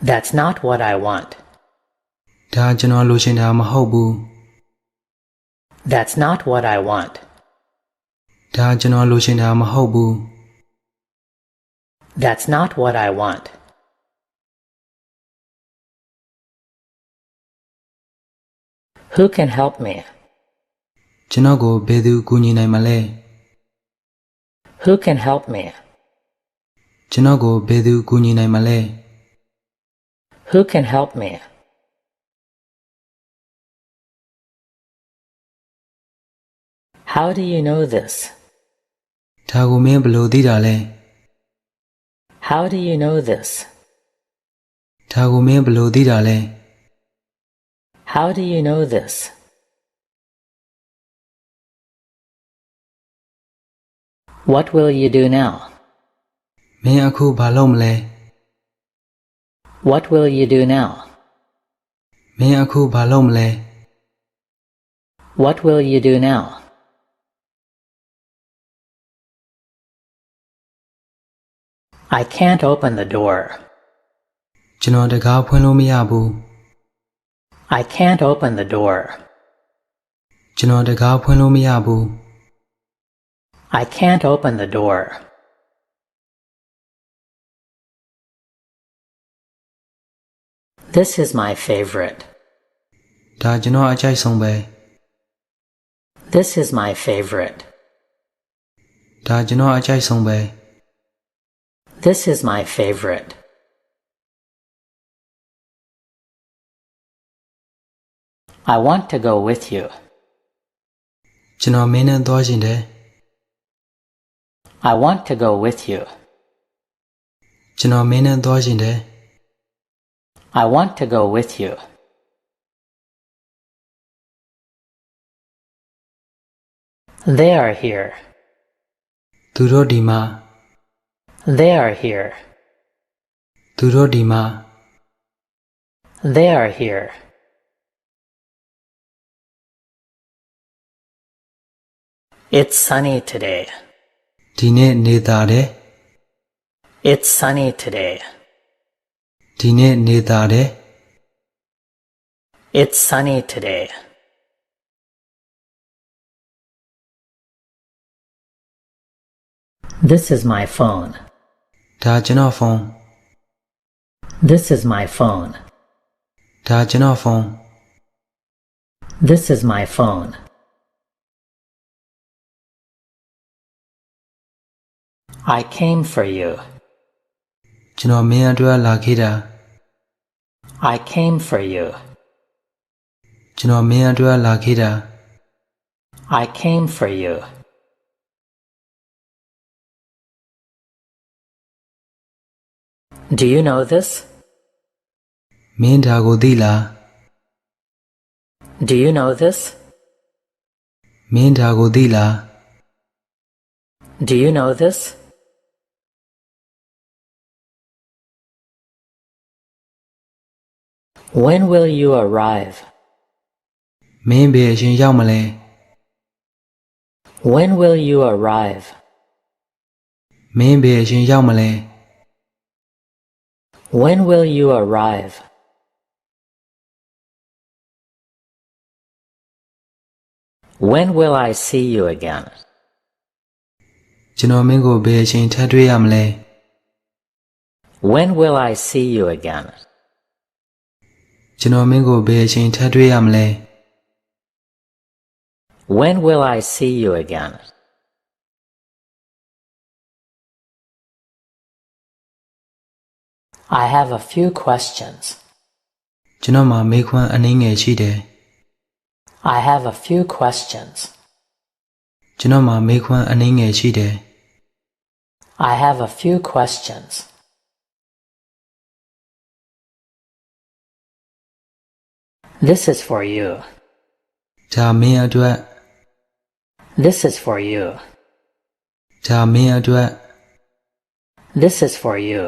That's not what I want. ဒါကျွန်တော်လိုချင်တာမဟုတ်ဘူး That's not what I want. ဒါကျွန်တော်လိုချင်တာမဟုတ်ဘူး That's not what I want. Who can help me? ကျွန်တော်ကိုဘယ်သူကူညီနိုင်မလဲ Who can help me? ကျွန်တော်ကိုဘယ်သူကူညီနိုင်မလဲ Who can help me? How do you know this? ဒါကိုမင်းဘယ်လိုသိတာလဲ How do you know this? ဒါကိုမင်းဘယ်လိုသိတာလဲ How do you know this? What will you do now? မင်းအခုဘာလုပ်မလဲ What will you do now? မင်းအခုဘာလုပ်မလဲ What will you do now? I can't open the door. ကျွန်တော်တကားဖွင့်လို့မရဘူး I can't open the door. ကျွန်တော်တကားဖွင့်လို့မရဘူး I can't open the door. This is my favorite. ဒါကျွန်တော်အကြိုက်ဆုံးပဲ This is my favorite. ဒါကျွန်တော်အကြိုက်ဆုံးပဲ This is my favorite. I want to go with you. ကျွန်တော်မင်းနဲ့သွားချင်တယ် I want to go with you. ကျွန်တော်မင်းနဲ့သွားချင်တယ် I want to go with you. They are here. သူတို့ဒီမှာ They are here. သူတို့ဒီမှာ They are here. It's sunny today. ဒီနေ့နေသားတယ် It's sunny today. ဒီနေ့နေသားတယ် It's sunny today. This is my phone. ဒါကျွန်တော်ဖုန်း This is my phone. ဒါကျွန်တော်ဖုန်း This is my phone. I came for you. ကျွန်တော်မင်းအတွက်လာခဲ့တာ I came for you. ကျွန်တော်မင်းအတွက်လာခဲ့တာ I came for you. Do you know this? မင်းဒါကိုသိလား Do you know this? မင်းဒါကိုသိလား Do you know this? When will you arrive? မင်းဘယ်အချိန်ရောက်မလဲ When will you arrive? မင်းဘယ်အချိန်ရောက်မလဲ When will you arrive? When will I see you again? ကျွန်တော်မင်းကိုဘယ်အချိန်ထပ်တွေ့ရမလဲ When will I see you again? ကျွန်တော်မင်းကိုဘယ်အချိန်ထပ်တွေ့ရမလဲ When will I see you again? I have a few questions. ကျွန်တော်မှာမေးခွန်းအနည်းငယ်ရှိတယ် I have a few questions. ကျွန်တော်မှာမေးခွန်းအနည်းငယ်ရှိတယ် I have a few questions. This is for you. ဒါမင်းအတွက် This is for you. ဒါမင်းအတွက် This is for you.